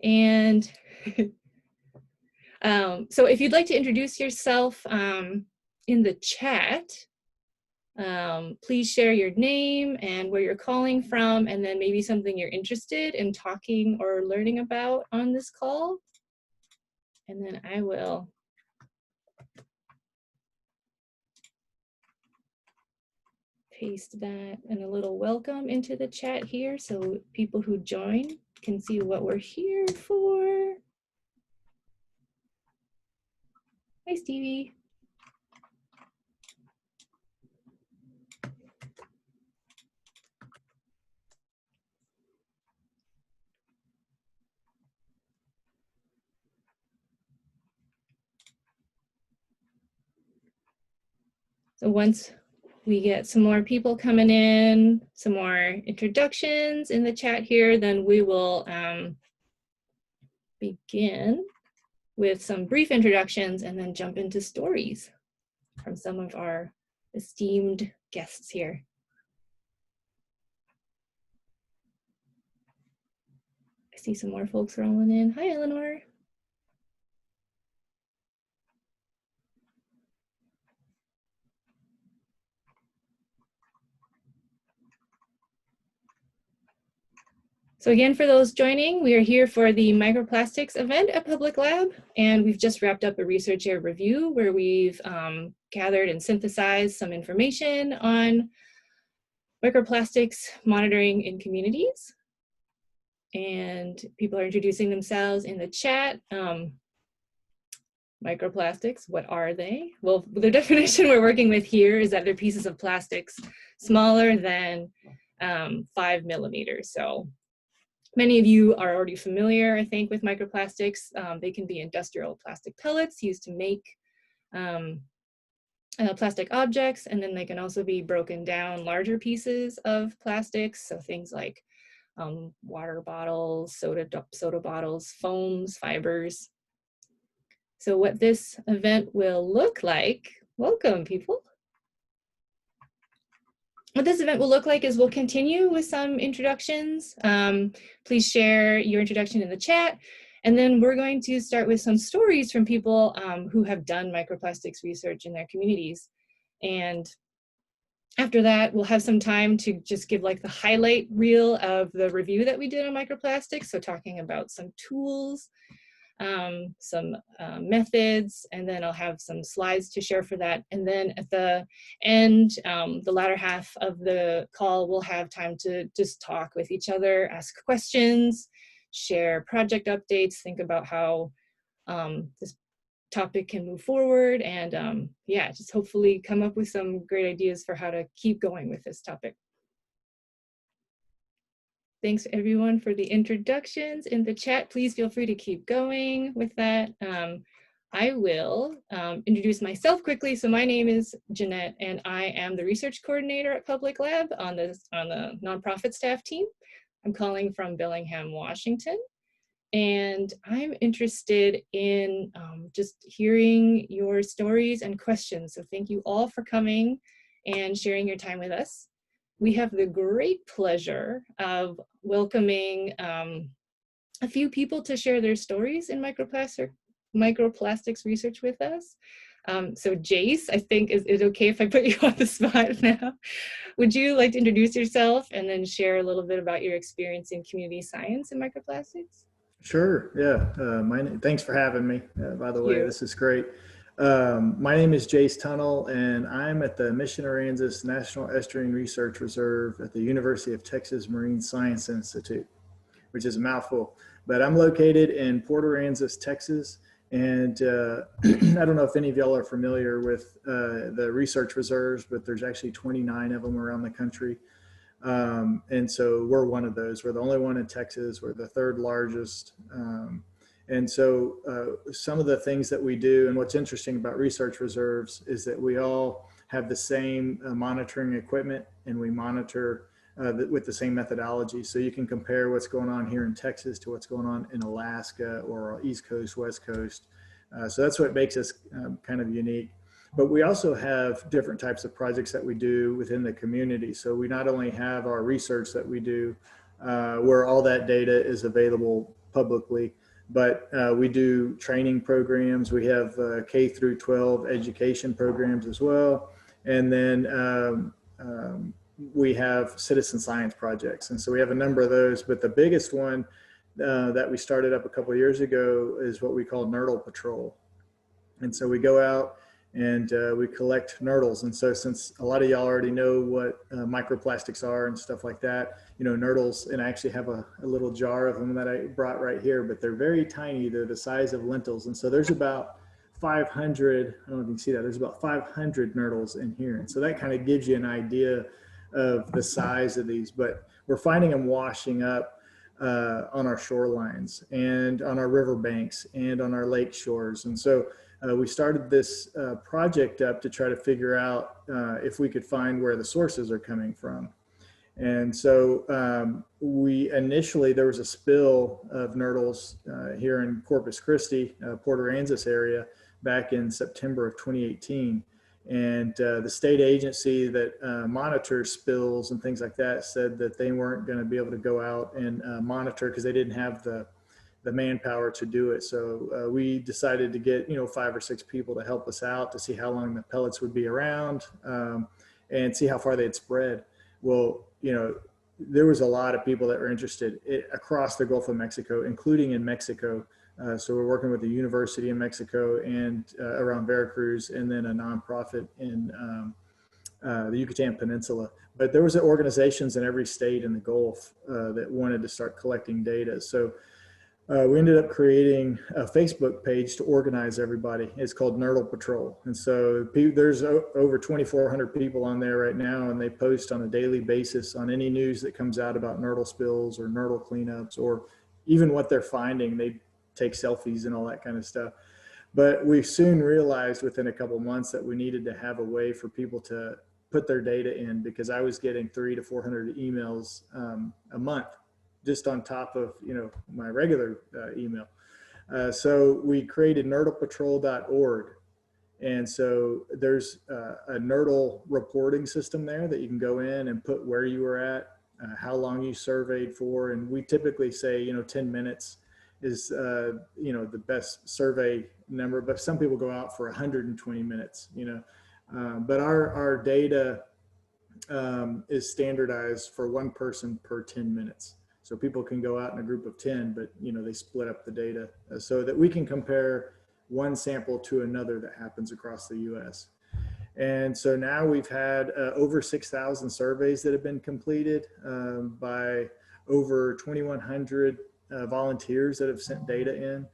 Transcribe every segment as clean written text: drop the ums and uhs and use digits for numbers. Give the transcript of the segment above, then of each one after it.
And so if you'd like to introduce yourself in the chat, please share your name and where you're calling from, and then maybe something you're interested in talking or learning about on this call. And then I will paste that and a little welcome into the chat here so people who join can see what we're here for. Hi, Stevie. So once we get some more people coming in, some more introductions in the chat here, then we will begin with some brief introductions and then jump into stories from some of our esteemed guests here. I see some more folks rolling in. Hi, Eleanor. So again, for those joining, we are here for the Microplastics event at Public Lab, and we've just wrapped up a research area review where we've gathered and synthesized some information on microplastics monitoring in communities. And people are introducing themselves in the chat. Microplastics, what are they? Well, the definition we're working with here is that they're pieces of plastics smaller than 5 millimeters. So many of you are already familiar, I think, with microplastics. They can be industrial plastic pellets used to make plastic objects, and then they can also be broken down larger pieces of plastics. So things like water bottles, soda bottles, foams, fibers. So what this event will look like, welcome people. What this event will look like is we'll continue with some introductions. Please share your introduction in the chat. And then we're going to start with some stories from people who have done microplastics research in their communities. And after that, we'll have some time to just give like the highlight reel of the review that we did on microplastics. So talking about some tools, some methods, and then I'll have some slides to share for that. And then at the end, the latter half of the call, we'll have time to just talk with each other, ask questions, share project updates, think about how this topic can move forward, and yeah, just hopefully come up with some great ideas for how to keep going with this topic. Thanks everyone for the introductions in the chat. Please feel free to keep going with that. I will introduce myself quickly. So my name is Jeanette, and I am the research coordinator at Public Lab on the nonprofit staff team. I'm calling from Bellingham, Washington. And I'm interested in just hearing your stories and questions. So thank you all for coming and sharing your time with us. We have the great pleasure of welcoming a few people to share their stories in microplastics research with us. So Jace, I think, is it okay if I put you on the spot now? Would you like to introduce yourself and then share a little bit about your experience in community science and microplastics? Sure, yeah. Thanks for having me, by the way. This is great. My name is Jace Tunnell, and I'm at the Mission Aransas National Estuarine Research Reserve at the University of Texas Marine Science Institute, which is a mouthful. But I'm located in Port Aransas, Texas, and I don't know if any of y'all are familiar with the research reserves, but there's actually 29 of them around the country. And so we're one of those. We're the only one in Texas. We're the third largest. And so some of the things that we do, and what's interesting about research reserves, is that we all have the same monitoring equipment, and we monitor with the same methodology. So you can compare what's going on here in Texas to what's going on in Alaska or East Coast, West Coast. So that's what makes us kind of unique. But we also have different types of projects that we do within the community. So we not only have our research that we do, where all that data is available publicly, but we do training programs. We have K through 12 education programs as well. And then we have citizen science projects. And so we have a number of those, but the biggest one that we started up a couple of years ago is what we call Nurdle Patrol. And so we go out and we collect nurdles. And so since a lot of y'all already know what microplastics are and stuff like that, you know, nurdles, and I actually have a little jar of them that I brought right here, but they're very tiny. They're the size of lentils. And so there's about 500, I don't know if you can see that, there's about 500 nurdles in here. And so that kind of gives you an idea of the size of these, but we're finding them washing up on our shorelines and on our riverbanks and on our lake shores. And so we started this project up to try to figure out if we could find where the sources are coming from. And so we initially, there was a spill of nurdles here in Corpus Christi, Port Aransas area back in September of 2018. And the state agency that monitors spills and things like that said that they weren't going to be able to go out and monitor because they didn't have the manpower to do it. So we decided to get, you know, 5 or 6 people to help us out to see how long the pellets would be around and see how far they'd spread. Well, you know, there was a lot of people that were interested across the Gulf of Mexico, including in Mexico. So we're working with the university in Mexico and around Veracruz, and then a nonprofit in the Yucatan Peninsula. But there was organizations in every state in the Gulf that wanted to start collecting data. So we ended up creating a Facebook page to organize everybody. It's called Nurdle Patrol. And so there's over 2,400 people on there right now, and they post on a daily basis on any news that comes out about nurdle spills or nurdle cleanups, or even what they're finding. They take selfies and all that kind of stuff. But we soon realized within a couple months that we needed to have a way for people to put their data in, because I was getting 300 to 400 emails a month, just on top of, you know, my regular email. So we created nurdlepatrol.org. And so there's a nurdle reporting system there that you can go in and put where you were at, how long you surveyed for. And we typically say, you know, 10 minutes is, you know, the best survey number, but some people go out for 120 minutes, you know. But our data is standardized for one person per 10 minutes. So people can go out in a group of 10, but, you know, they split up the data so that we can compare one sample to another that happens across the US. And so now we've had over 6,000 surveys that have been completed by over 2,100 volunteers that have sent data in.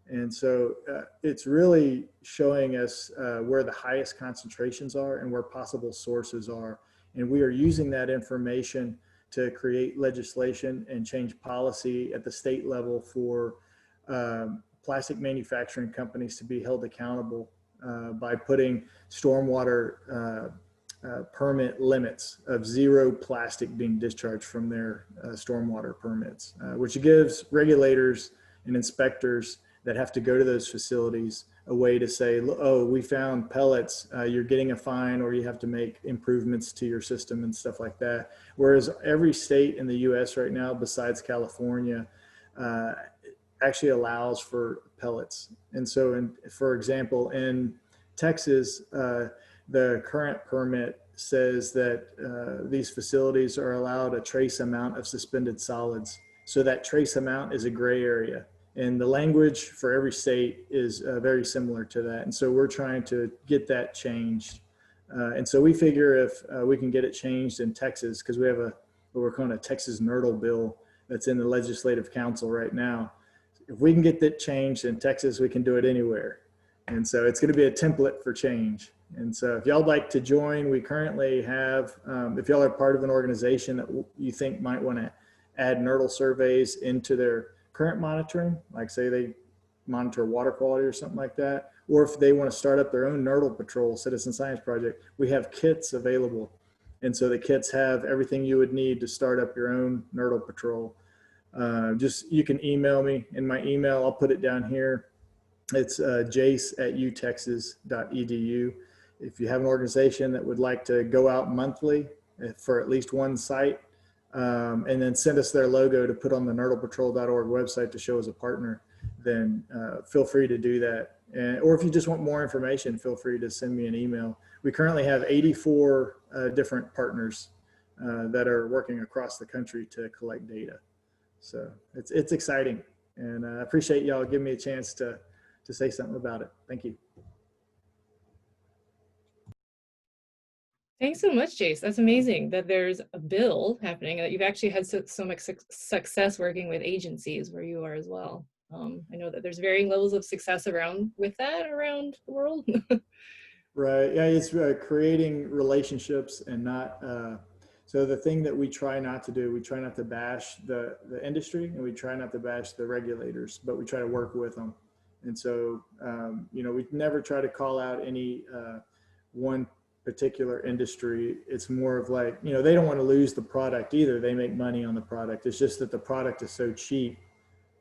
And so it's really showing us where the highest concentrations are and where possible sources are. And we are using that information to create legislation and change policy at the state level for plastic manufacturing companies to be held accountable by putting stormwater permit limits of 0 plastic being discharged from their stormwater permits, which gives regulators and inspectors that have to go to those facilities a way to say, oh, we found pellets, you're getting a fine, or you have to make improvements to your system and stuff like that. Whereas every state in the US right now, besides California, actually allows for pellets. And so, for example, in Texas, the current permit says that these facilities are allowed a trace amount of suspended solids. So that trace amount is a gray area. And the language for every state is very similar to that. And so we're trying to get that changed. And so we figure if we can get it changed in Texas, because we have what we're calling a Texas Nurdle bill that's in the Legislative Council right now. If we can get that changed in Texas, we can do it anywhere. And so it's going to be a template for change. And so if y'all like to join, we currently have, if y'all are part of an organization that you think might want to add nurdle surveys into their current monitoring, like say they monitor water quality or something like that, or if they want to start up their own Nurdle Patrol citizen science project, we have kits available. And so the kits have everything you would need to start up your own Nurdle Patrol. You can email me, in my email, I'll put it down here. It's jace@utexas.edu. If you have an organization that would like to go out monthly for at least one site, and then send us their logo to put on the nurdlepatrol.org website to show as a partner, then feel free to do that. Or if you just want more information, feel free to send me an email. We currently have 84 different partners that are working across the country to collect data. So it's exciting, and I appreciate y'all giving me a chance to say something about it. Thank you. Thanks so much, Jace. That's amazing that there's a bill happening, that you've actually had so much success working with agencies where you are as well. I know that there's varying levels of success around the world. Right. Yeah, it's creating relationships and not. So the thing that we try not to do, we try not to bash the industry, and we try not to bash the regulators, but we try to work with them. And so, we never try to call out any one particular industry. It's more of like, they don't want to lose the product either. They make money on the product. It's just that the product is so cheap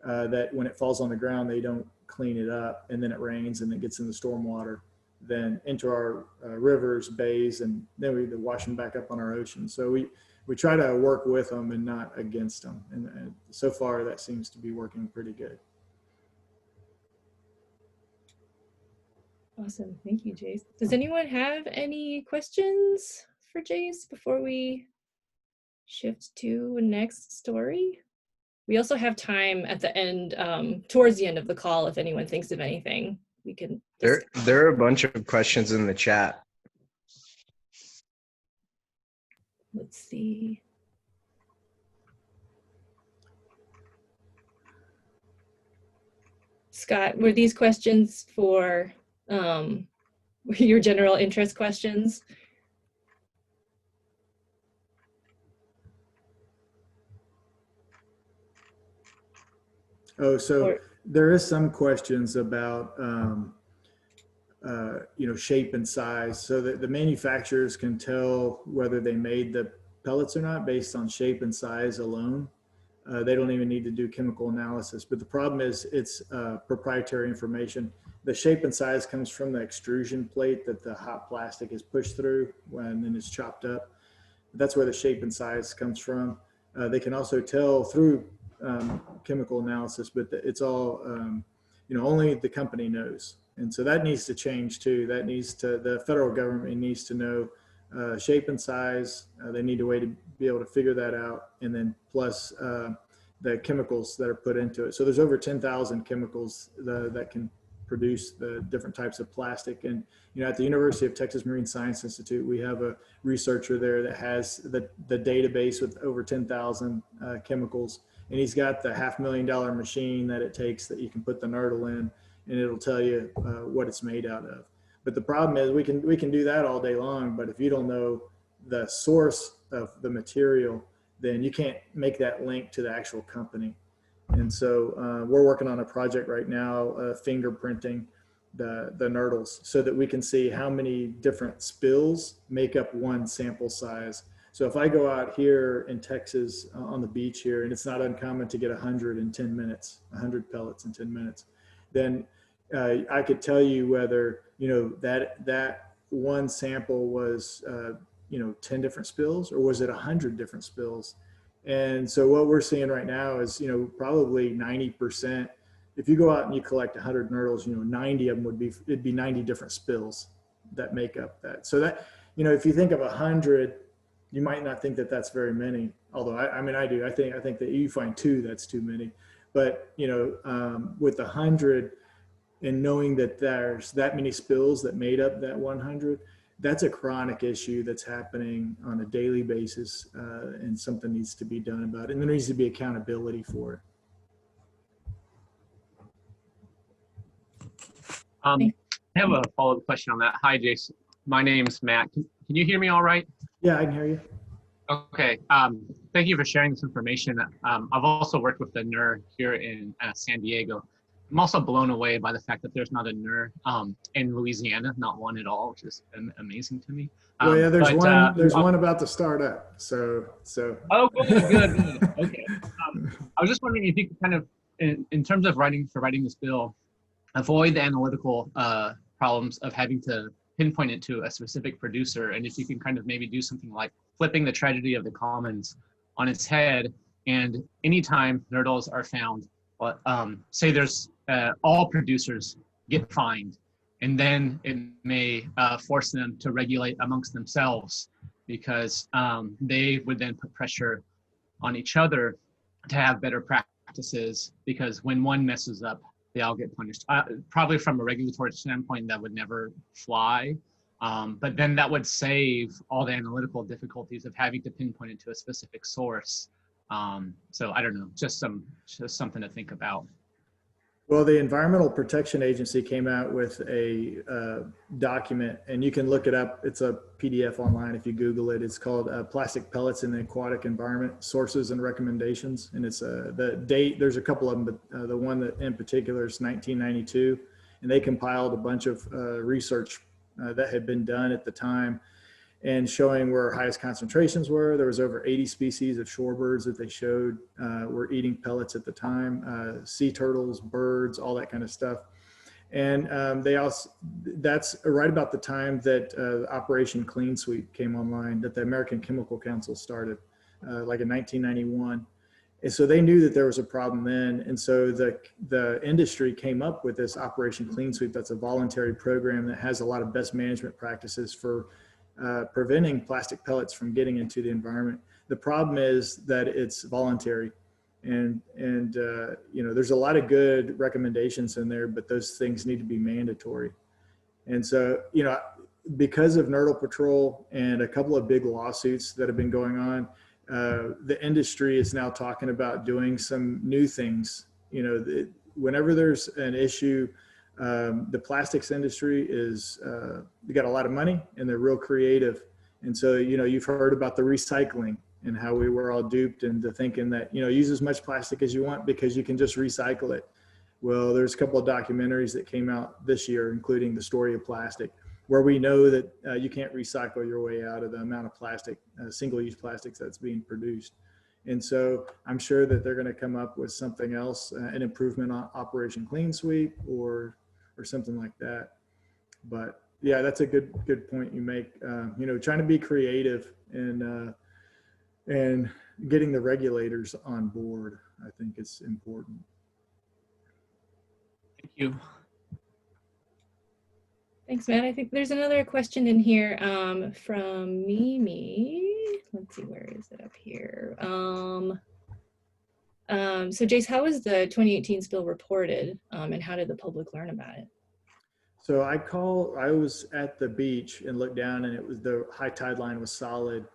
that when it falls on the ground, they don't clean it up, and then it rains and it gets in the stormwater, then into our rivers, bays, and then we wash them back up on our ocean. So we try to work with them and not against them. And so far that seems to be working pretty good. Awesome. Thank you, Jace. Does anyone have any questions for Jace before we shift to the next story? We also have time at the end, towards the end of the call, if anyone thinks of anything, we can. There are a bunch of questions in the chat. Let's see. Scott, were these questions for your general interest questions? Oh, so there is some questions about, shape and size, so that the manufacturers can tell whether they made the pellets or not based on shape and size alone. They don't even need to do chemical analysis, but the problem is it's proprietary information. The shape and size comes from the extrusion plate that the hot plastic is pushed through when then it's chopped up. That's where the shape and size comes from. They can also tell through chemical analysis, but it's all, only the company knows. And so that needs to change too. The federal government needs to know shape and size. They need a way to be able to figure that out. And then plus the chemicals that are put into it. So there's over 10,000 chemicals that can produce the different types of plastic. And, at the University of Texas Marine Science Institute, we have a researcher there that has the database with over 10,000 chemicals. And he's got the $500,000 machine that it takes that you can put the nurdle in, and it'll tell you what it's made out of. But the problem is we can do that all day long, but if you don't know the source of the material, then you can't make that link to the actual company. And so we're working on a project right now, fingerprinting the nurdles so that we can see how many different spills make up one sample size. So if I go out here in Texas on the beach here, and it's not uncommon to get 100 in 10 minutes, 100 pellets in 10 minutes, then I could tell you whether, that one sample was, 10 different spills, or was it 100 different spills? And so what we're seeing right now is, probably 90%. If you go out and you collect 100 nurdles, 90 of them it'd be 90 different spills that make up that. So that, if you think of 100, you might not think that that's very many. Although I do. I think that you find 2, that's too many. But with 100 and knowing that there's that many spills that made up that 100, that's a chronic issue that's happening on a daily basis, and something needs to be done about it. And there needs to be accountability for it. I have a follow-up question on that. Hi, Jason. My name's Matt. Can you hear me all right? Yeah, I can hear you. Okay. Thank you for sharing this information. I've also worked with the NER here in San Diego. I'm also blown away by the fact that there's not a NER in Louisiana, not one at all, which is amazing to me. Well, yeah, there's one about to start up. So. Oh, good. Okay. I was just wondering if you could kind of, in terms of writing this bill, avoid the analytical problems of having to pinpoint it to a specific producer, and if you can kind of maybe do something like flipping the tragedy of the commons, on its head. And anytime nurdles are found, say there's all producers get fined, and then it may force them to regulate amongst themselves, because they would then put pressure on each other to have better practices, because when one messes up, they all get punished. Probably from a regulatory standpoint, that would never fly. But then that would save all the analytical difficulties of having to pinpoint it to a specific source. So I don't know, just something to think about. Well, the Environmental Protection Agency came out with a document, and you can look it up. It's a PDF online if you Google it. It's called Plastic Pellets in the Aquatic Environment, Sources and Recommendations. And it's the date, there's a couple of them, but the one that in particular is 1992. And they compiled a bunch of research that had been done at the time, and showing where highest concentrations were. There was over 80 species of shorebirds that they showed were eating pellets at the time, sea turtles, birds, all that kind of stuff. And they also, that's right about the time that Operation Clean Sweep came online, that the American Chemical Council started, like in 1991. And so they knew that there was a problem then. And so the industry came up with this Operation Clean Sweep. That's a voluntary program that has a lot of best management practices for preventing plastic pellets from getting into the environment. The problem is that it's voluntary, and you know, there's a lot of good recommendations in there, but those things need to be mandatory. And so, you know, because of Nurdle Patrol and a couple of big lawsuits that have been going on, the industry is now talking about doing some new things. You know, whenever there's an issue, the plastics industry is, they got a lot of money and they're real creative. And so, you know, you've heard about the recycling and how we were all duped into thinking that, you know, use as much plastic as you want because you can just recycle it. Well, there's a couple of documentaries that came out this year, including The Story of Plastic, where we know that you can't recycle your way out of the amount of plastic, single-use plastics that's being produced. And so I'm sure that they're going to come up with something else, an improvement on Operation Clean Sweep or something like that. But yeah, that's a good point you make. You know, trying to be creative and getting the regulators on board, I think is important. Thank you. Thanks, Matt. I think there's another question in here from Mimi. Let's see, where is it up here? So Jace, how was the 2018 spill reported, and how did the public learn about it? So I was at the beach and looked down, and it was, the high tide line was solid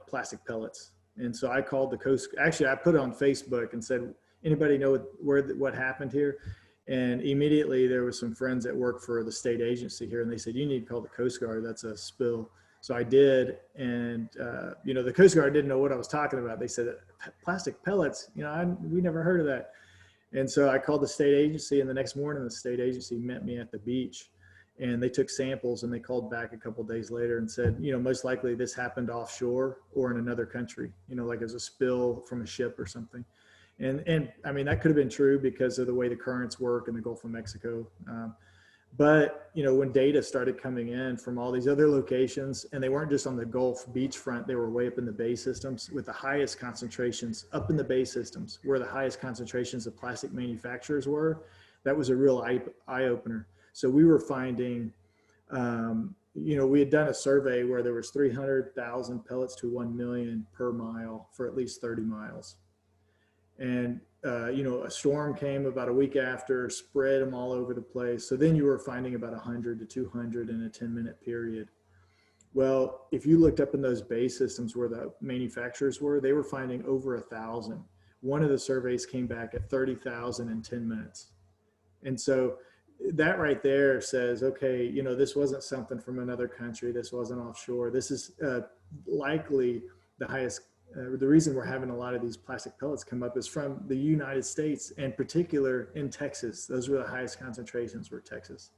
plastic pellets. And so I called the coast. Actually, I put it on Facebook and said, anybody know what happened here? And immediately there was some friends that work for the state agency here, and they said, you need to call the Coast Guard, that's a spill. So I did, and you know, the Coast Guard didn't know what I was talking about. They said, plastic pellets, you know, we never heard of that. And so I called the state agency, and the next morning the state agency met me at the beach, and they took samples, and they called back a couple of days later and said, you know, most likely this happened offshore or in another country, you know, like as a spill from a ship or something. And I mean, that could have been true because of the way the currents work in the Gulf of Mexico. But, you know, when data started coming in from all these other locations, and they weren't just on the Gulf beachfront, they were way up in the bay systems with the highest concentrations up in the bay systems, where the highest concentrations of plastic manufacturers were. That was a real eye opener. So we were finding, you know, we had done a survey where there was 300,000 pellets to 1 million per mile for at least 30 miles. And, you know, a storm came about a week after, spread them all over the place. So then you were finding about 100 to 200 in a 10-minute period. Well, if you looked up in those bay systems where the manufacturers were, they were finding over 1,000. One of the surveys came back at 30,000 in 10 minutes. And so that right there says, okay, you know, this wasn't something from another country. This wasn't offshore. This is likely the highest. The reason we're having a lot of these plastic pellets come up is from the United States, and particular in Texas. Those were the highest concentrations, were Texas.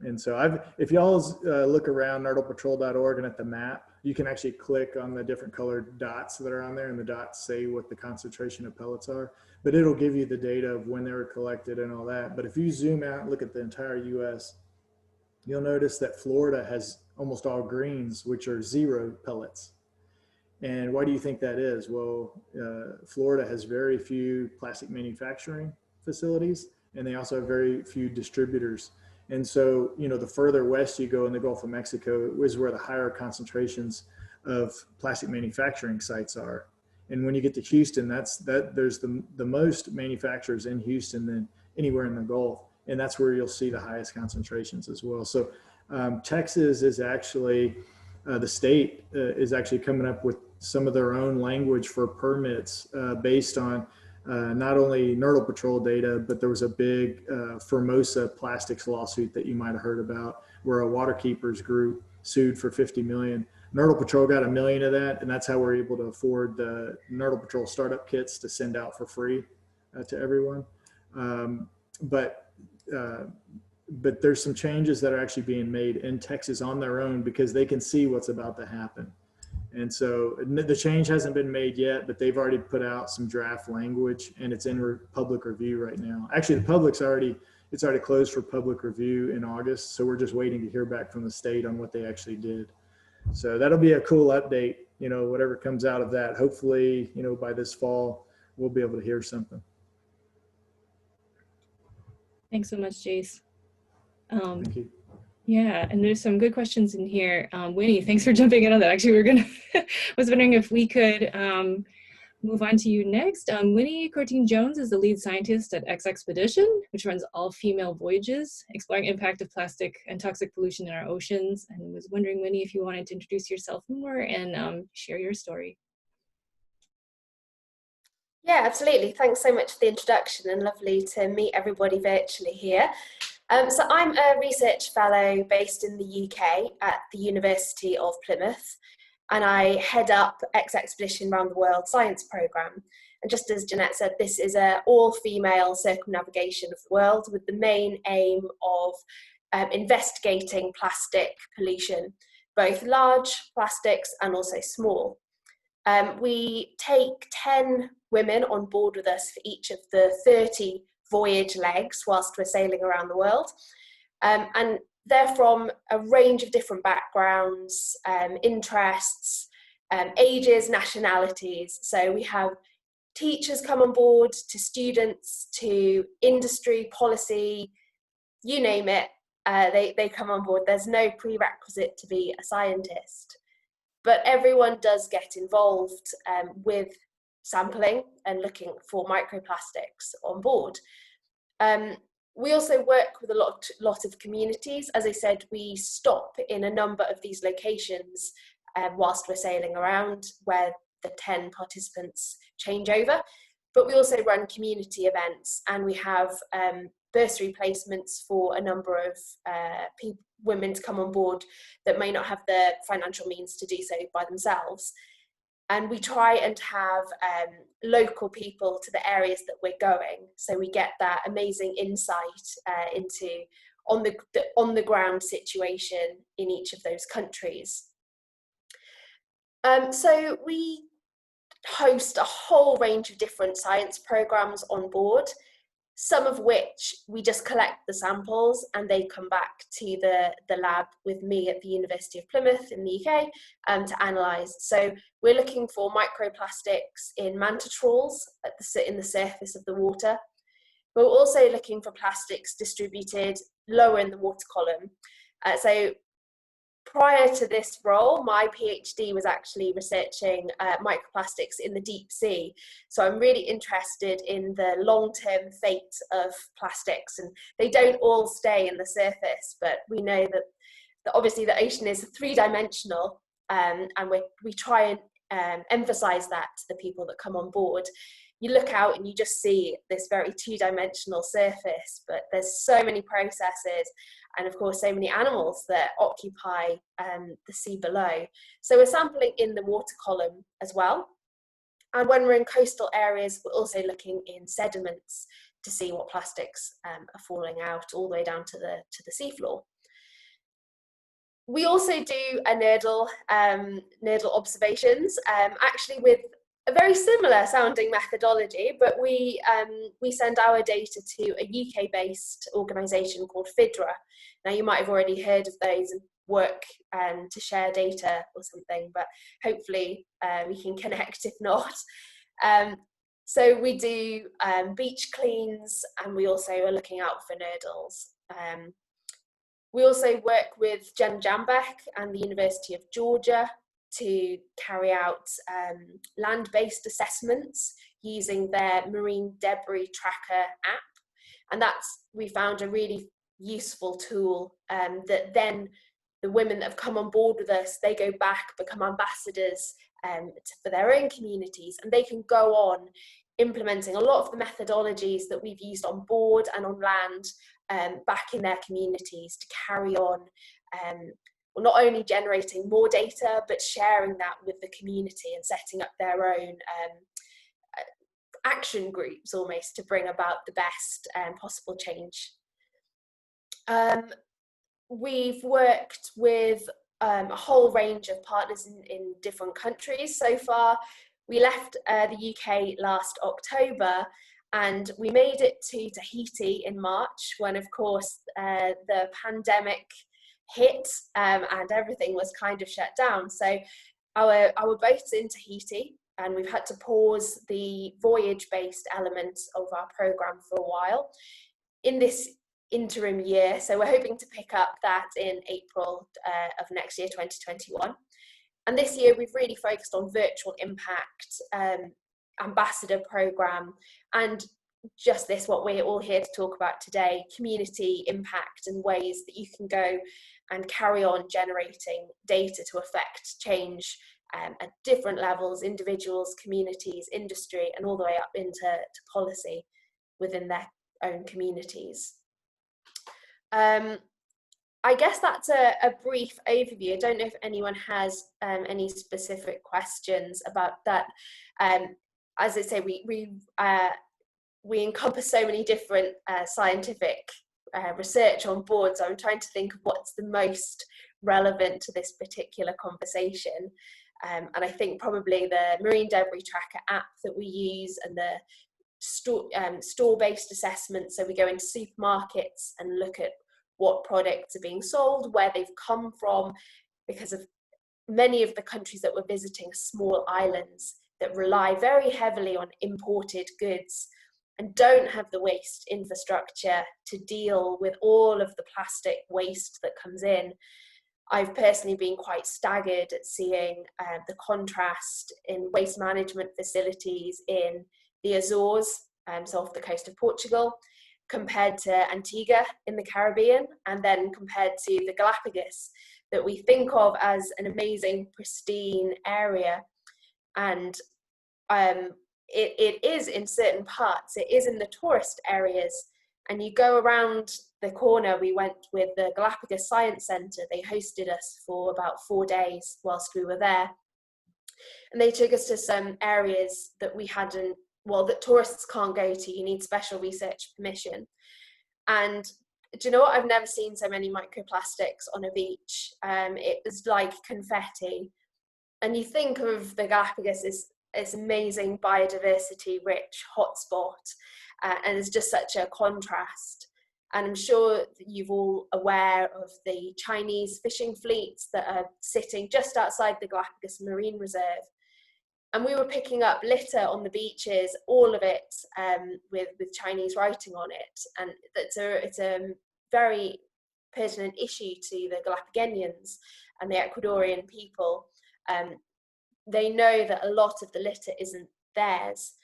And so if y'all look around nurdlepatrol.org and at the map, you can actually click on the different colored dots that are on there, and the dots say what the concentration of pellets are, but it'll give you the data of when they were collected and all that. But if you zoom out and look at the entire US, you'll notice that Florida has almost all greens, which are 0 pellets. And why do you think that is? Well, Florida has very few plastic manufacturing facilities, and they also have very few distributors. And so, you know, the further west you go in the Gulf of Mexico is where the higher concentrations of plastic manufacturing sites are. And when you get to Houston, there's the most manufacturers in Houston than anywhere in the Gulf. And that's where you'll see the highest concentrations as well. So Texas is actually, the state is actually coming up with some of their own language for permits based on not only Nurdle Patrol data, but there was a big Formosa plastics lawsuit that you might have heard about, where a waterkeepers group sued for 50 million. Nurdle Patrol got $1 million of that, and that's how we're able to afford the Nurdle Patrol startup kits to send out for free to everyone. But there's some changes that are actually being made in Texas on their own because they can see what's about to happen. And so the change hasn't been made yet, but they've already put out some draft language, and it's in public review right now. Actually, it's already closed for public review in August. So we're just waiting to hear back from the state on what they actually did. So that'll be a cool update, you know, whatever comes out of that. Hopefully, you know, by this fall, we'll be able to hear something. Thanks so much, Jace. Thank you. Yeah, and there's some good questions in here. Winnie, thanks for jumping in on that. Actually, was wondering if we could move on to you next. Winnie Cortine-Jones is the lead scientist at X Expedition, which runs all-female voyages, exploring impact of plastic and toxic pollution in our oceans. And was wondering, Winnie, if you wanted to introduce yourself more and share your story. Yeah, absolutely. Thanks so much for the introduction, and lovely to meet everybody virtually here. So I'm a research fellow based in the UK at the University of Plymouth, and I head up X Expedition Round the World Science Programme. And just as Jeanette said, this is an all-female circumnavigation of the world with the main aim of investigating plastic pollution, both large plastics and also small. We take 10 women on board with us for each of the 30 voyage legs whilst we're sailing around the world. And they're from a range of different backgrounds, interests, ages, nationalities. So we have teachers come on board, to students, to industry, policy, you name it, they come on board. There's no prerequisite to be a scientist. But everyone does get involved with sampling and looking for microplastics on board. We also work with a lot of communities. As I said, we stop in a number of these locations whilst we're sailing around, where the 10 participants change over. But we also run community events, and we have bursary placements for a number of women to come on board that may not have the financial means to do so by themselves. And we try and have local people to the areas that we're going, so we get that amazing insight into on the ground situation in each of those countries. So we host a whole range of different science programs on board, some of which we just collect the samples and they come back to the lab with me at the University of Plymouth in the UK to analyse. So we're looking for microplastics in Manta Trawls in the surface of the water. We're also looking for plastics distributed lower in the water column. So prior to this role, my PhD was actually researching microplastics in the deep sea. So I'm really interested in the long-term fate of plastics, and they don't all stay in the surface, but we know that obviously the ocean is three-dimensional, and we try and emphasize that to the people that come on board. You look out and you just see this very two-dimensional surface, but there's so many processes and of course so many animals that occupy the sea below. So we're sampling in the water column as well. And when we're in coastal areas, we're also looking in sediments to see what plastics are falling out all the way down to the seafloor. We also do a NERDL observations, actually with a very similar sounding methodology, but we send our data to a UK-based organisation called FIDRA. Now you might have already heard of those, work to share data or something, but hopefully we can connect if not. So we do beach cleans, and we also are looking out for nurdles. We also work with Jen Jambek and the University of Georgia to carry out land-based assessments using their marine debris tracker app. And we found a really useful tool that then the women that have come on board with us, they go back, become ambassadors for their own communities, and they can go on implementing a lot of the methodologies that we've used on board and on land back in their communities to carry on, well, not only generating more data, but sharing that with the community and setting up their own action groups almost to bring about the best possible change. We've worked with a whole range of partners in different countries so far. We left the UK last October, and we made it to Tahiti in March when, of course, the pandemic hit and everything was kind of shut down. So our boat's in Tahiti, and we've had to pause the voyage-based element of our program for a while in this interim year. So we're hoping to pick up that in April of next year, 2021. And this year we've really focused on virtual impact, ambassador program, and just this, what we're all here to talk about today, community impact and ways that you can go and carry on generating data to affect change at different levels, individuals, communities, industry, and all the way up into policy within their own communities. I guess that's a brief overview. I don't know if anyone has any specific questions about that. As I say, we encompass so many different scientific research on board, so I'm trying to think of what's the most relevant to this particular conversation. And I think probably the Marine Debris Tracker app that we use, and the store-based assessments. So we go into supermarkets and look at what products are being sold, where they've come from, because of many of the countries that we're visiting are small islands that rely very heavily on imported goods and don't have the waste infrastructure to deal with all of the plastic waste that comes in. I've personally been quite staggered at seeing the contrast in waste management facilities in the Azores, so off the coast of Portugal, compared to Antigua in the Caribbean, and then compared to the Galapagos that we think of as an amazing, pristine area. And it is in certain parts, it is in the tourist areas. And you go around the corner, we went with the Galapagos Science Centre, they hosted us for about 4 days whilst we were there. And they took us to some areas that we hadn't, well, that tourists can't go to, you need special research permission. And do you know what, I've never seen so many microplastics on a beach. It was like confetti. And you think of the Galapagos as this amazing biodiversity rich hotspot, and it's just such a contrast. And I'm sure you're all aware of the Chinese fishing fleets that are sitting just outside the Galapagos Marine Reserve. And we were picking up litter on the beaches, all of it with Chinese writing on it. And it's a very pertinent issue to the Galapagonians and the Ecuadorian people. They know that a lot of the litter isn't theirs.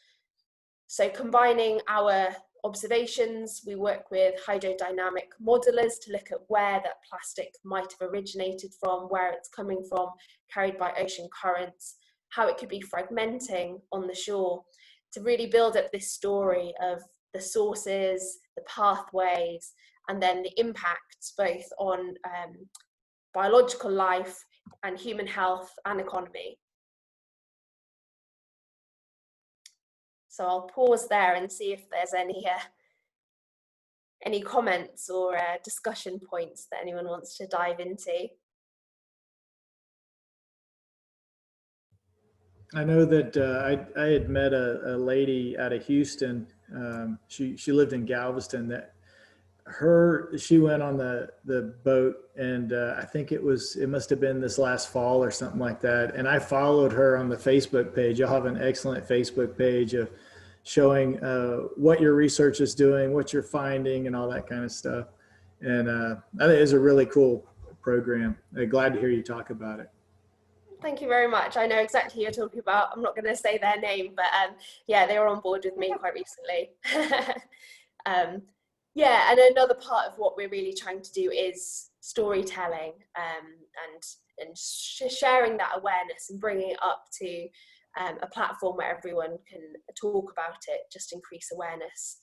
So combining our observations, we work with hydrodynamic modelers to look at where that plastic might have originated from, where it's coming from, carried by ocean currents, how it could be fragmenting on the shore, to really build up this story of the sources, the pathways, and then the impacts both on biological life and human health and economy. So I'll pause there and see if there's any comments or discussion points that anyone wants to dive into. I know that I had met a lady out of Houston. She lived in Galveston that she went on the boat, and I think it must have been this last fall or something like that. And I followed her on the Facebook page. You'll have an excellent Facebook page of showing what your research is doing, what you're finding, and all that kind of stuff. And I think it's a really cool program. Glad to hear you talk about it. Thank you very much. I know exactly who you're talking about. I'm not going to say their name, but yeah, they were on board with me quite recently. Yeah, and another part of what we're really trying to do is storytelling and sharing that awareness and bringing it up to a platform where everyone can talk about it, just increase awareness.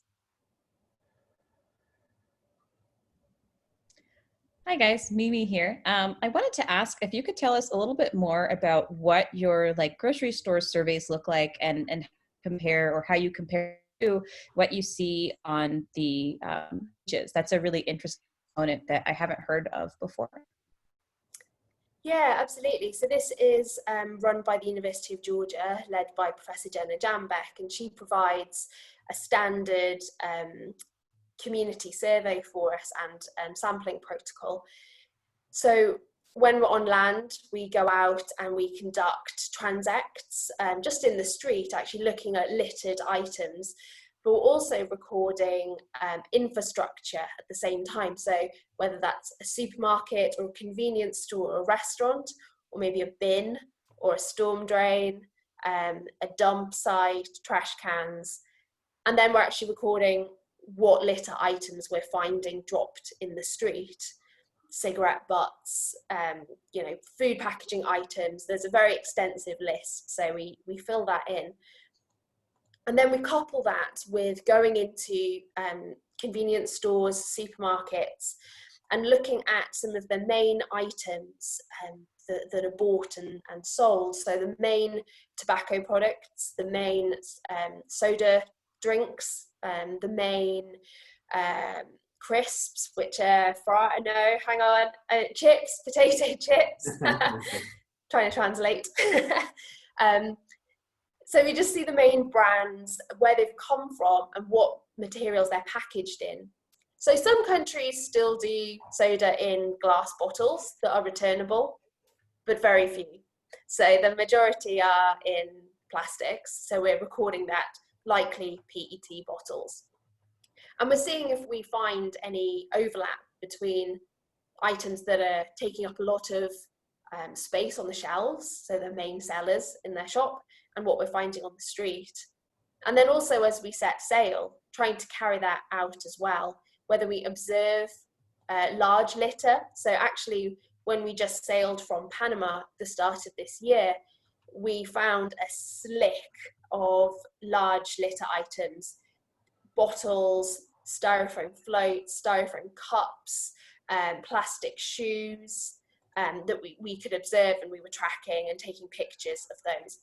Hi guys, Mimi here. I wanted to ask if you could tell us a little bit more about what your grocery store surveys look like and compare, or how you compare to what you see on the pages. That's a really interesting component that I haven't heard of before. Yeah, absolutely. So this is run by the University of Georgia, led by Professor Jenna Jambeck, and she provides a standard community survey for us and sampling protocol. So when we're on land, we go out and we conduct transects just in the street, actually looking at littered items, but we're also recording infrastructure at the same time. So whether that's a supermarket or a convenience store or a restaurant, or maybe a bin or a storm drain, a dump site, trash cans. And then we're actually recording what litter items we're finding dropped in the street. Cigarette butts, food packaging items. There's a very extensive list, so we fill that in. And then we couple that with going into convenience stores, supermarkets, and looking at some of the main items that are bought and sold. So the main tobacco products, the main soda drinks, the main crisps, which are chips, potato chips, trying to translate. So we just see the main brands, where they've come from and what materials they're packaged in. So some countries still do soda in glass bottles that are returnable, but very few. So the majority are in plastics. So we're recording that, likely PET bottles. And we're seeing if we find any overlap between items that are taking up a lot of space on the shelves, so the main sellers in their shop, and what we're finding on the street. And then also, as we set sail, trying to carry that out as well, whether we observe large litter. So actually, when we just sailed from Panama at the start of this year, we found a slick of large litter items, bottles, styrofoam floats, styrofoam cups, plastic shoes that we could observe, and we were tracking and taking pictures of those.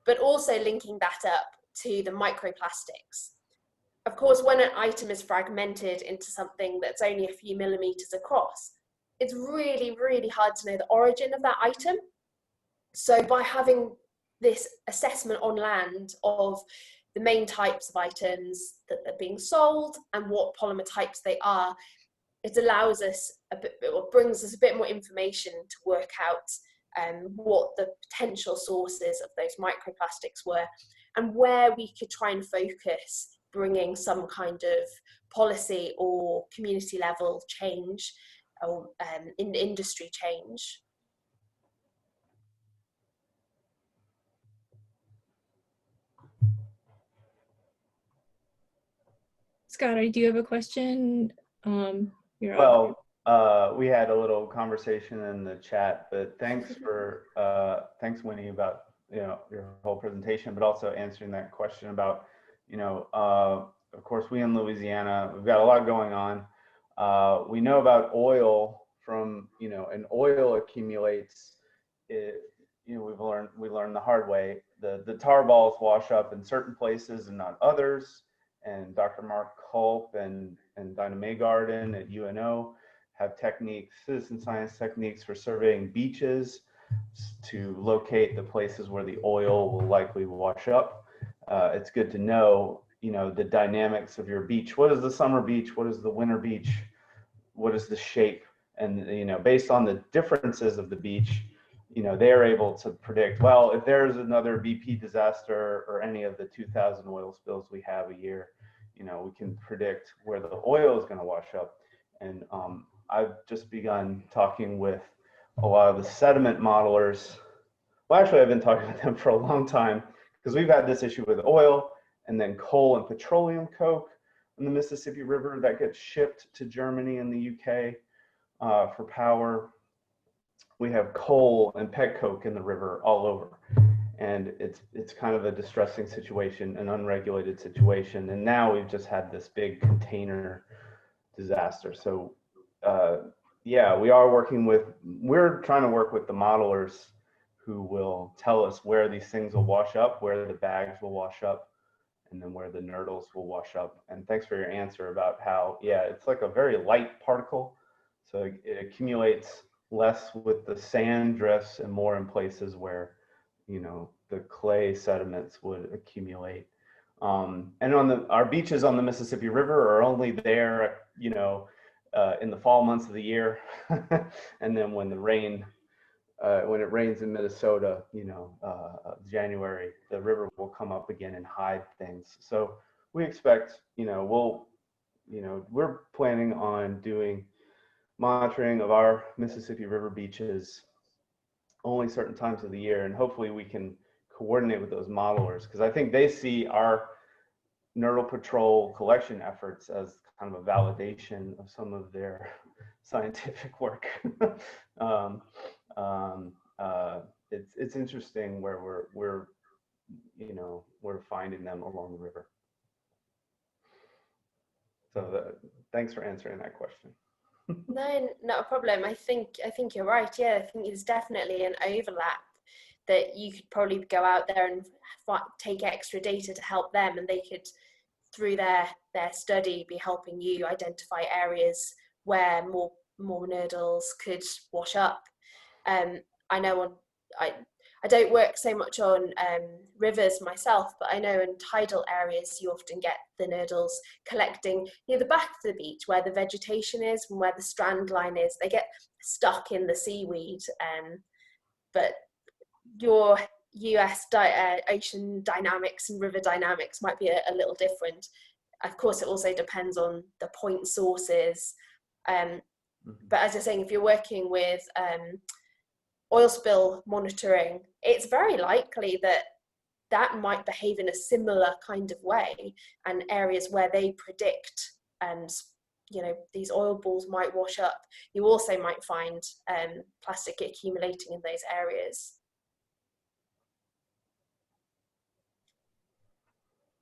But also linking that up to the microplastics. Of course, when an item is fragmented into something that's only a few millimeters across, it's really, really hard to know the origin of that item. So by having this assessment on land of the main types of items that are being sold and what polymer types they are, it allows us brings us a bit more information to work out what the potential sources of those microplastics were, and where we could try and focus bringing some kind of policy or community level change or in industry change. Scott, do you have a question? We had a little conversation in the chat, but thanks thanks Winnie about your whole presentation, but also answering that question about of course we in Louisiana, we've got a lot going on. We know about oil from and oil accumulates. We learned the hard way. The tar balls wash up in certain places and not others. And Dr. Mark Culp and Dinah Maygarden at UNO have citizen science techniques for surveying beaches to locate the places where the oil will likely wash up. It's good to know you know, the dynamics of your beach. What is the summer beach? What is the winter beach? What is the shape? And, you know, based on the differences of the beach, you know, they're able to predict, well, if there's another BP disaster or any of the 2,000 oil spills we have a year, you know, we can predict where the oil is going to wash up. And I've just begun talking with a lot of the sediment modelers. Well, actually, I've been talking with them for a long time because we've had this issue with oil and then coal and petroleum coke in the Mississippi River that gets shipped to Germany and the UK for power. We have coal and pet coke in the river all over. And it's kind of a distressing situation, an unregulated situation. And now we've just had this big container disaster. So yeah, we're trying to work with the modelers who will tell us where these things will wash up, where the bags will wash up, and then where the nurdles will wash up. And thanks for your answer about how, yeah, it's like a very light particle. So it accumulates less with the sand drifts and more in places where, you know, the clay sediments would accumulate. And on our beaches on the Mississippi River are only there, you know, in the fall months of the year. And then when when it rains in Minnesota, you know, January, the river will come up again and hide things. So we expect, you know, we're planning on doing monitoring of our Mississippi River beaches only certain times of the year. And hopefully we can coordinate with those modelers, because I think they see our nurdle patrol collection efforts as kind of a validation of some of their scientific work. It's interesting where we're finding them along the river. So thanks for answering that question. No, not a problem. I think you're right. Yeah, I think there's definitely an overlap that you could probably go out there and take extra data to help them, and they could, through their study, be helping you identify areas where more nurdles could wash up. I know I don't work so much on rivers myself, but I know in tidal areas you often get the nurdles collecting near the back of the beach where the vegetation is and where the strand line is. They get stuck in the seaweed. But your US ocean dynamics and river dynamics might be a little different. Of course, it also depends on the point sources. But as you're saying, if you're working with oil spill monitoring, it's very likely that might behave in a similar kind of way, and areas where they predict, and you know, these oil balls might wash up, you also might find plastic accumulating in those areas.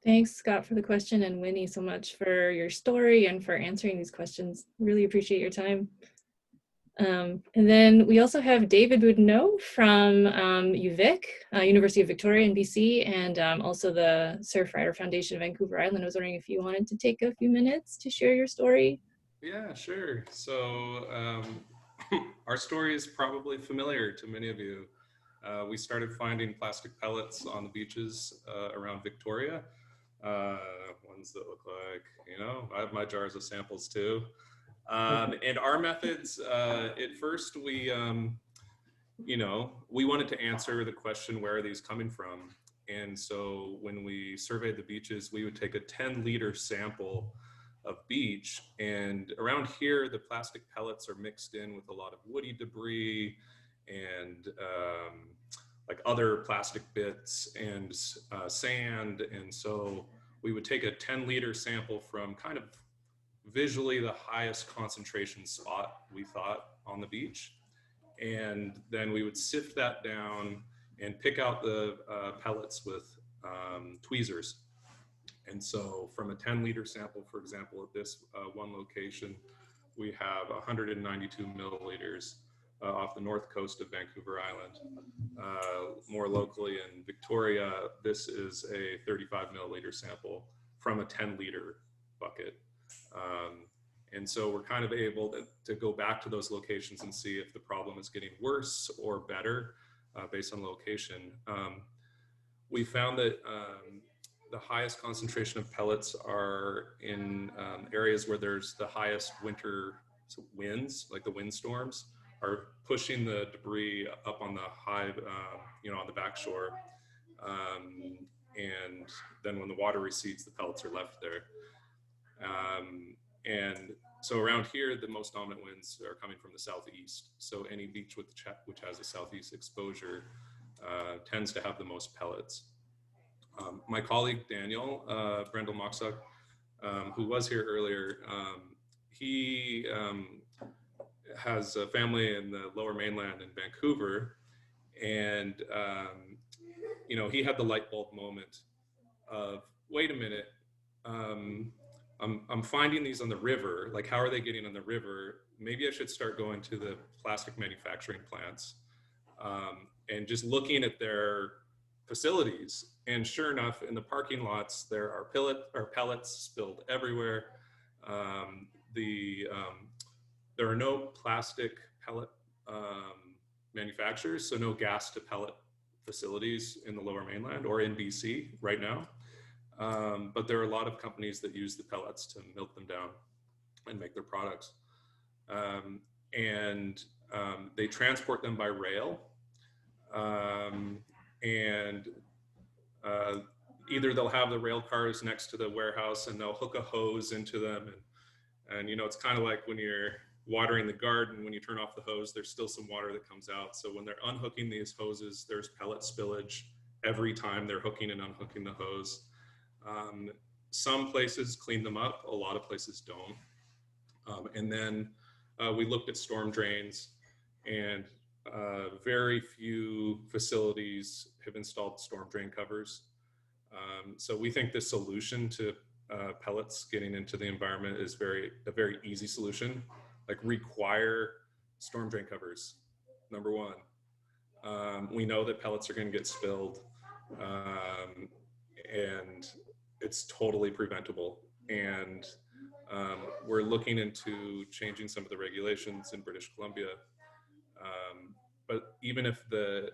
Thanks, Scott, for the question, and Winnie so much for your story and for answering these questions. Really appreciate your time. And then we also have David Boudinot from UVic, University of Victoria in BC, and also the Surfrider Foundation of Vancouver Island. I was wondering if you wanted to take a few minutes to share your story. Yeah, sure. So our story is probably familiar to many of you. We started finding plastic pellets on the beaches around Victoria. Ones that look like, you know, I have my jars of samples too. And our methods, at first we wanted to answer the question, where are these coming from? And so when we surveyed the beaches, we would take a 10-liter sample of beach, and around here, the plastic pellets are mixed in with a lot of woody debris and like other plastic bits and sand. And so we would take a 10-liter sample from kind of visually the highest concentration spot we thought on the beach, and then we would sift that down and pick out the pellets with tweezers. And so from a 10-liter sample, for example, at this one location, we have 192 milliliters off the north coast of Vancouver Island. More locally in Victoria, this is a 35 milliliter sample from a 10-liter bucket. And so we're kind of able to go back to those locations and see if the problem is getting worse or better based on location. We found that the highest concentration of pellets are in areas where there's the highest winter winds, like the windstorms, are pushing the debris up on the high, on the back shore. And then when the water recedes, the pellets are left there. And so around here, the most dominant winds are coming from the southeast. So any beach which has a southeast exposure tends to have the most pellets. My colleague, Daniel Brendel-Moxuk, who was here earlier, he has a family in the Lower Mainland in Vancouver, and he had the light bulb moment of, wait a minute, I'm finding these on the river. Like, how are they getting on the river? Maybe I should start going to the plastic manufacturing plants and just looking at their facilities. And sure enough, in the parking lots, there are pellets spilled everywhere. There are no plastic pellet manufacturers, so no gas to pellet facilities in the Lower Mainland or in BC right now. But there are a lot of companies that use the pellets to milk them down and make their products. They transport them by rail. Either they'll have the rail cars next to the warehouse and they'll hook a hose into them. And it's kind of like when you're watering the garden, when you turn off the hose, there's still some water that comes out. So when they're unhooking these hoses, there's pellet spillage every time they're hooking and unhooking the hose. Some places clean them up, a lot of places don't. And then we looked at storm drains, and very few facilities have installed storm drain covers. So we think the solution to pellets getting into the environment is a very easy solution. Like, require storm drain covers, number one. We know that pellets are going to get spilled, and it's totally preventable. And we're looking into changing some of the regulations in British Columbia. But even if the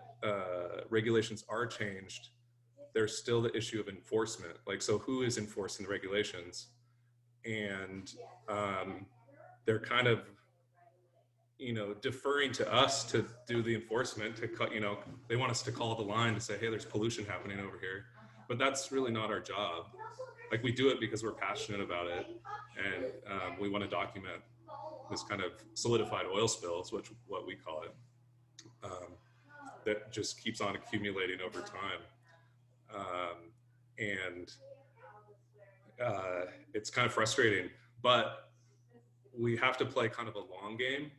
regulations are changed, there's still the issue of enforcement. Like, so who is enforcing the regulations? And they're kind of, deferring to us to do the enforcement, to cut, they want us to call the line to say, hey, there's pollution happening over here. But that's really not our job. Like, we do it because we're passionate about it, and we want to document this kind of solidified oil spills, what we call it, that just keeps on accumulating over time. It's kind of frustrating, but we have to play kind of a long game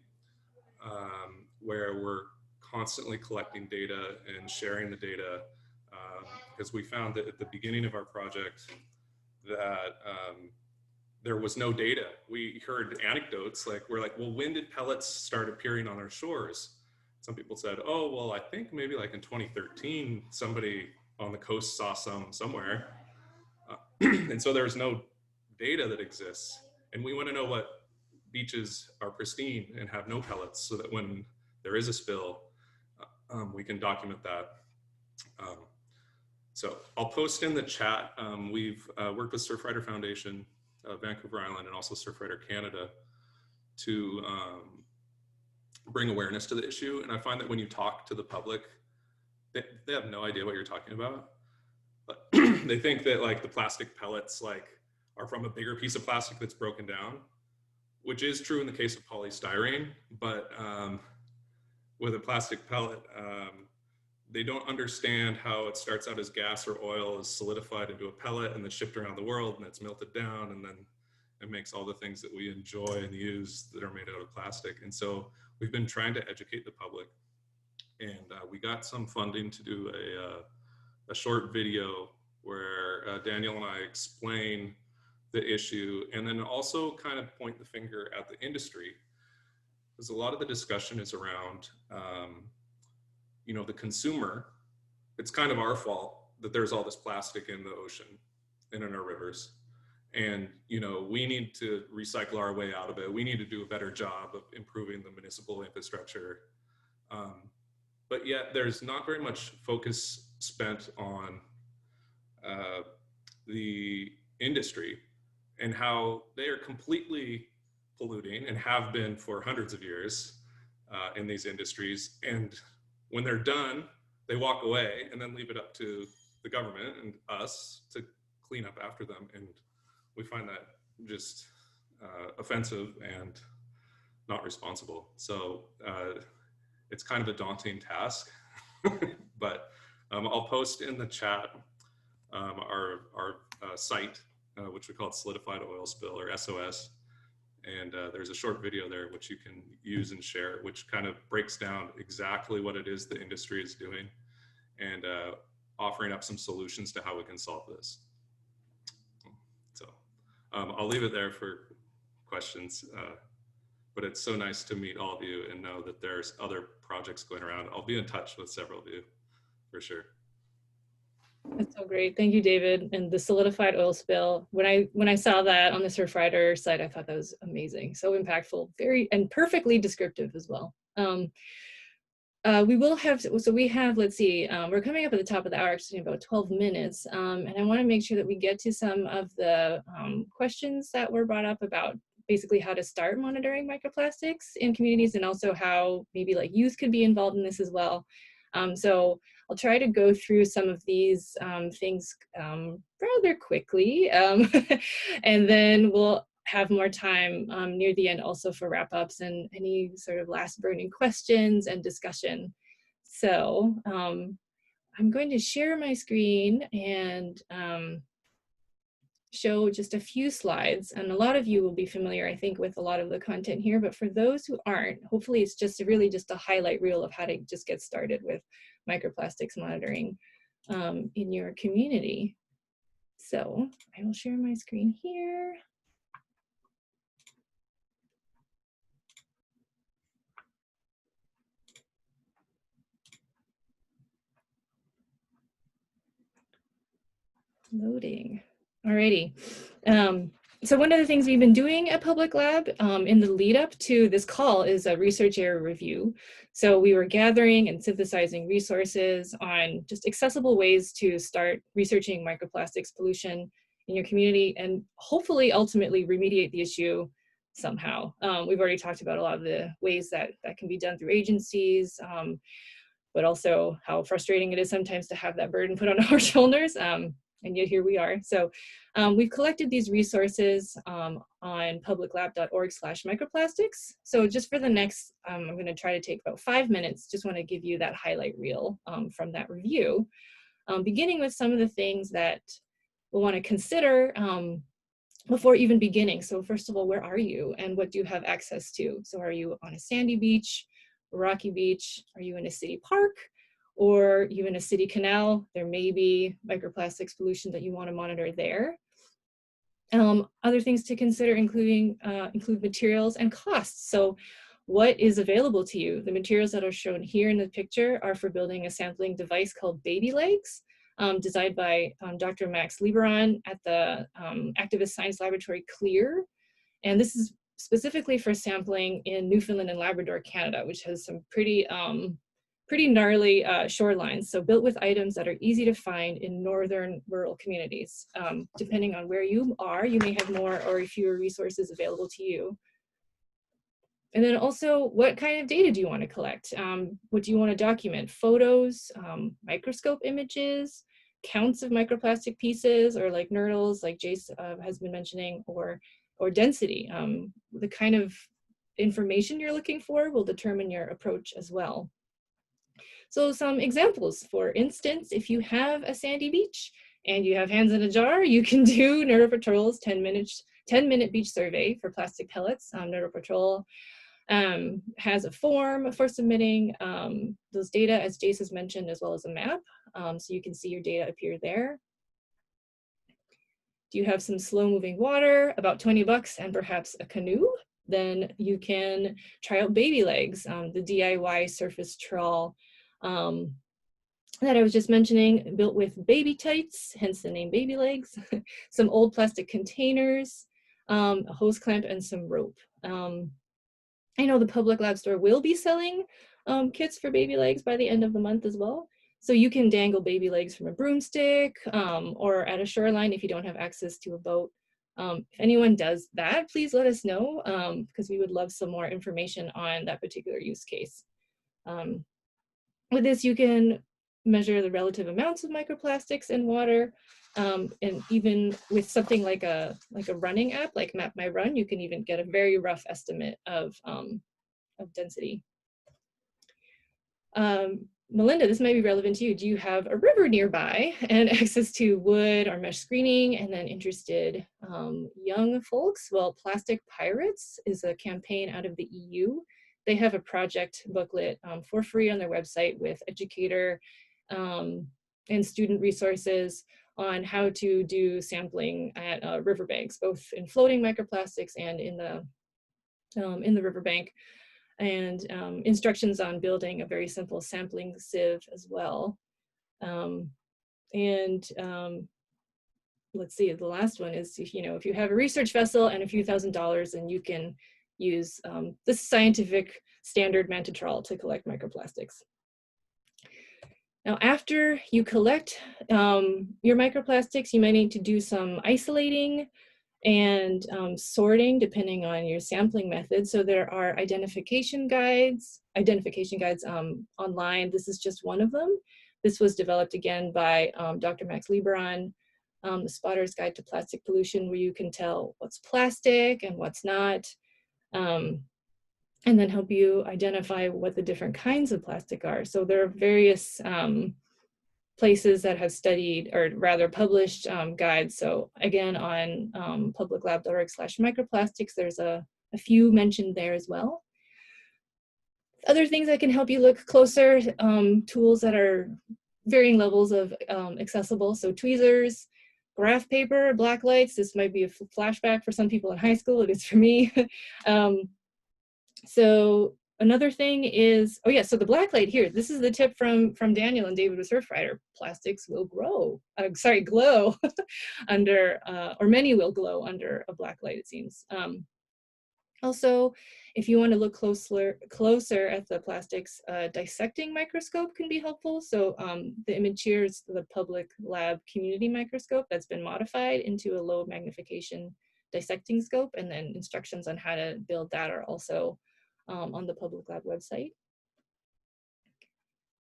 where we're constantly collecting data and sharing the data, because we found that at the beginning of our project that there was no data. We heard anecdotes, like, we're like, well, when did pellets start appearing on our shores? Some people said, oh, well, I think maybe like in 2013, somebody on the coast saw some somewhere. And so there's no data that exists. And we want to know what beaches are pristine and have no pellets, so that when there is a spill, we can document that. So I'll post in the chat. We've worked with Surfrider Foundation, Vancouver Island, and also Surfrider Canada to bring awareness to the issue. And I find that when you talk to the public, they have no idea what you're talking about. But they think that, like, the plastic pellets, like, are from a bigger piece of plastic that's broken down, which is true in the case of polystyrene. But with a plastic pellet, they don't understand how it starts out as gas or oil, is solidified into a pellet, and then shipped around the world, and it's melted down, and then it makes all the things that we enjoy and use that are made out of plastic. And so we've been trying to educate the public, and we got some funding to do a short video where Daniel and I explain the issue, and then also kind of point the finger at the industry, because a lot of the discussion is around the consumer. It's kind of our fault that there's all this plastic in the ocean and in our rivers, and we need to recycle our way out of it. We need to do a better job of improving the municipal infrastructure, but yet there's not very much focus spent on the industry and how they are completely polluting and have been for hundreds of years in these industries. And when they're done, they walk away and then leave it up to the government and us to clean up after them. And we find that just offensive and not responsible. So it's kind of a daunting task, but I'll post in the chat our site, which we call Solidified Oil Spill, or SOS. And there's a short video there which you can use and share, which kind of breaks down exactly what it is the industry is doing and offering up some solutions to how we can solve this. So I'll leave it there for questions, but it's so nice to meet all of you and know that there's other projects going around. I'll be in touch with several of you for sure. That's so great. Thank you, David. And the solidified oil spill, when I saw that on the Surfrider site, I thought that was amazing. So impactful, very, and perfectly descriptive as well. We will have, so we have, let's see, we're coming up at the top of the hour, actually in about 12 minutes. And I want to make sure that we get to some of the questions that were brought up about basically how to start monitoring microplastics in communities, and also how maybe like youth could be involved in this as well. So I'll try to go through some of these things rather quickly, and then we'll have more time near the end also for wrap-ups and any sort of last burning questions and discussion. So I'm going to share my screen and show just a few slides, and a lot of you will be familiar, I think, with a lot of the content here, but for those who aren't, hopefully it's just really just a highlight reel of how to just get started with microplastics monitoring in your community. So I will share my screen here. Loading. Alrighty. So one of the things we've been doing at Public Lab in the lead up to this call is a research area review. So we were gathering and synthesizing resources on just accessible ways to start researching microplastics pollution in your community and hopefully ultimately remediate the issue somehow. We've already talked about a lot of the ways that can be done through agencies, but also how frustrating it is sometimes to have that burden put on our shoulders. And yet here we are. So we've collected these resources on publiclab.org/microplastics. So just for the next, I'm going to try to take about 5 minutes, just want to give you that highlight reel from that review, beginning with some of the things that we'll want to consider before even beginning. So first of all, where are you and what do you have access to? So are you on a sandy beach, a rocky beach? Are you in a city park? Or you in a city canal? There may be microplastics pollution that you want to monitor there. Other things to consider include materials and costs. So what is available to you? The materials that are shown here in the picture are for building a sampling device called Baby Legs, designed by Dr. Max Lieberon at the Activist Science Laboratory CLEAR. And this is specifically for sampling in Newfoundland and Labrador, Canada, which has some pretty gnarly shorelines, so built with items that are easy to find in northern rural communities. Depending on where you are, you may have more or fewer resources available to you. And then also, what kind of data do you want to collect? What do you want to document? Photos, microscope images, counts of microplastic pieces, or like nurdles, like Jace has been mentioning, or density. The kind of information you're looking for will determine your approach as well. So some examples, for instance, if you have a sandy beach and you have hands in a jar, you can do NeuroPatrol's 10-minute beach survey for plastic pellets. NeuroPatrol has a form for submitting those data, as Jace has mentioned, as well as a map. So you can see your data appear there. Do you have some slow moving water, about 20 bucks, and perhaps a canoe? Then you can try out Baby Legs, the DIY surface trawl that I was just mentioning, built with baby tights, hence the name Baby Legs, some old plastic containers, a hose clamp, and some rope. I know the Public Lab store will be selling kits for Baby Legs by the end of the month as well. So you can dangle baby legs from a broomstick or at a shoreline if you don't have access to a boat. If anyone does that, please let us know because we would love some more information on that particular use case. With this, you can measure the relative amounts of microplastics in water. And even with something like a running app, like Map My Run, you can even get a very rough estimate of density. Melinda, this might be relevant to you. Do you have a river nearby and access to wood or mesh screening and then interested young folks? Well, Plastic Pirates is a campaign out of the EU. They have a project booklet for free on their website with educator and student resources on how to do sampling at riverbanks, both in floating microplastics and in the riverbank, and instructions on building a very simple sampling sieve as well. Let's see, the last one is, if you have a research vessel and a few $1,000s, then you can use the scientific standard Manta Trawl to collect microplastics. Now, after you collect your microplastics, you might need to do some isolating and sorting depending on your sampling method. So there are identification guides online. This is just one of them. This was developed again by Dr. Max Lieberon, the Spotter's Guide to Plastic Pollution, where you can tell what's plastic and what's not, and then help you identify what the different kinds of plastic are. So there are various places that have studied, or rather published guides. So again, on publiclab.org/microplastics, there's a few mentioned there as well. Other things that can help you look closer, tools that are varying levels of accessible. So tweezers, graph paper, black lights. This might be a flashback for some people in high school. It is for me. So another thing is, oh yeah, so the black light here, this is the tip from Daniel and David with Surfrider. Plastics will glow under, or many will glow under a black light, it seems. Also, if you want to look closer at the plastics, dissecting microscope can be helpful. So the image here is the Public Lab Community Microscope that's been modified into a low magnification dissecting scope, and then instructions on how to build that are also on the Public Lab website.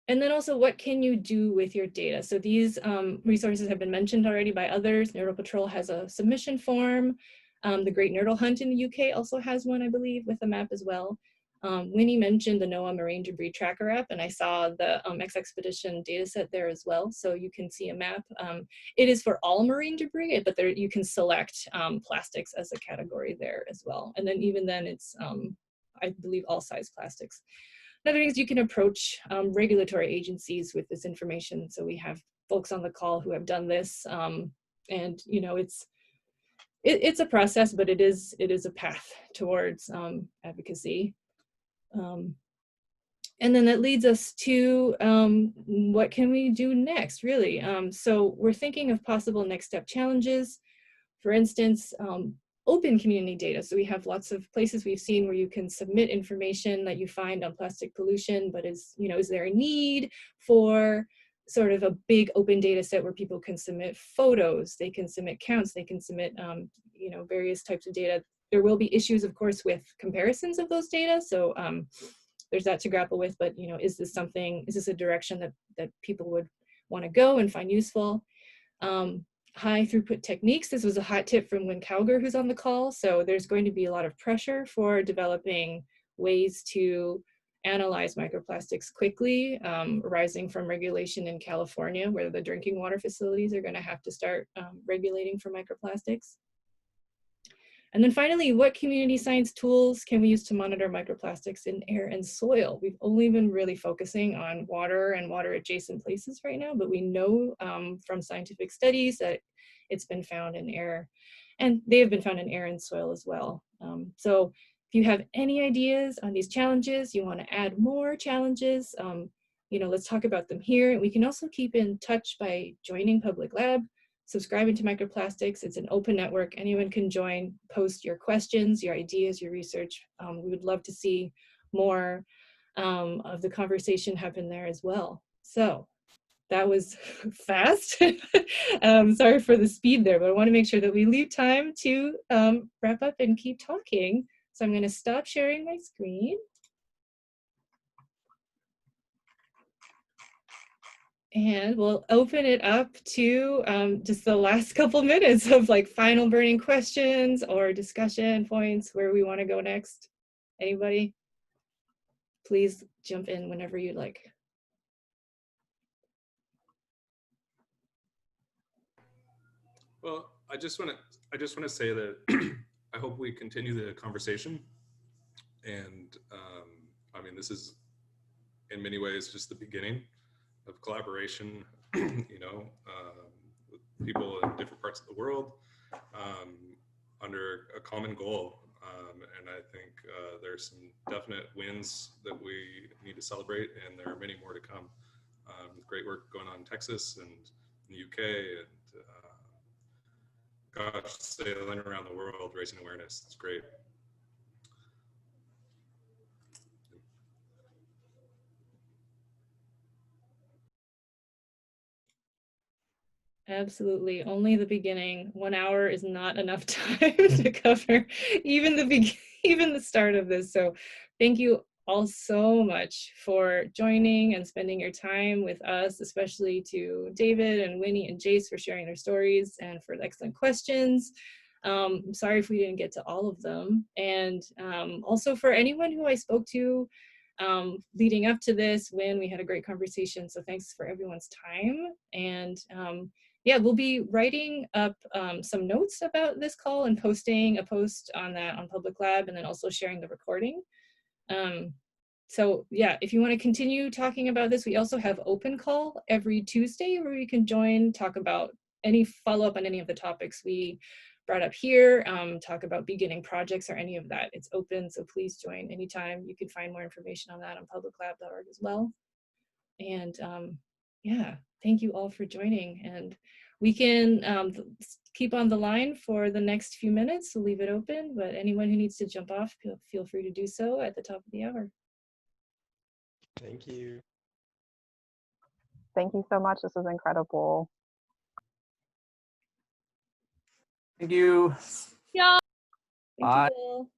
And then also, what can you do with your data? So these resources have been mentioned already by others. Nerdle Patrol has a submission form. The Great Nerdle Hunt in the UK also has one, I believe, with a map as well. Winnie mentioned the NOAA Marine Debris Tracker app, and I saw the X-Expedition dataset there as well. So you can see a map. It is for all marine debris, but there you can select plastics as a category there as well. And then even then, it's I believe all size plastics. Another thing is you can approach regulatory agencies with this information. So we have folks on the call who have done this, and it's a process, but it is a path towards advocacy. And then that leads us to what can we do next, really? So we're thinking of possible next step challenges. For instance, open community data. So we have lots of places we've seen where you can submit information that you find on plastic pollution, but is there a need for sort of a big open data set where people can submit photos, they can submit counts, they can submit various types of data. There will be issues, of course, with comparisons of those data. So there's that to grapple with, but is this a direction that people would want to go and find useful? High throughput techniques. This was a hot tip from Wynn Cowger, who's on the call. So there's going to be a lot of pressure for developing ways to analyze microplastics quickly, arising from regulation in California, where the drinking water facilities are going to have to start regulating for microplastics. And then finally, what community science tools can we use to monitor microplastics in air and soil? We've only been really focusing on water and water adjacent places right now, but we know from scientific studies that it's been found in air, and they have been found in air and soil as well. So if you have any ideas on these challenges, you want to add more challenges, let's talk about them here. We can also keep in touch by joining Public Lab, subscribing to Microplastics. It's an open network. Anyone can join, post your questions, your ideas, your research. We would love to see more of the conversation happen there as well. So that was fast. Sorry for the speed there, but I want to make sure that we leave time to wrap up and keep talking. So I'm going to stop sharing my screen. And we'll open it up to just the last couple minutes of like final burning questions or discussion points where we want to go next. Anybody? Please jump in whenever you'd like. Well, I just want to say that I hope we continue the conversation. And I mean, this is in many ways just the beginning of collaboration, you know, with people in different parts of the world under a common goal. And I think there's some definite wins that we need to celebrate, and there are many more to come. Great work going on in Texas and in the UK, and gosh, sailing around the world, raising awareness. It's great. Absolutely, only the beginning. 1 hour is not enough time to cover even the start of this. So thank you all so much for joining and spending your time with us, especially to David and Winnie and Jace for sharing their stories and for the excellent questions. I'm sorry if we didn't get to all of them. And also for anyone who I spoke to leading up to this, when we had a great conversation. So thanks for everyone's time. And yeah, we'll be writing up some notes about this call and posting a post on that on Public Lab, and then also sharing the recording. So yeah, if you want to continue talking about this, we also have open call every Tuesday where you can join, talk about any follow-up on any of the topics we brought up here, talk about beginning projects or any of that. It's open, so please join anytime. You can find more information on that on publiclab.org as well. And yeah, thank you all for joining. And we can keep on the line for the next few minutes. We'll leave it open, but anyone who needs to jump off, feel free to do so at the top of the hour. Thank you. Thank you so much. This was incredible. Thank you. Yeah. Thank Bye. you all.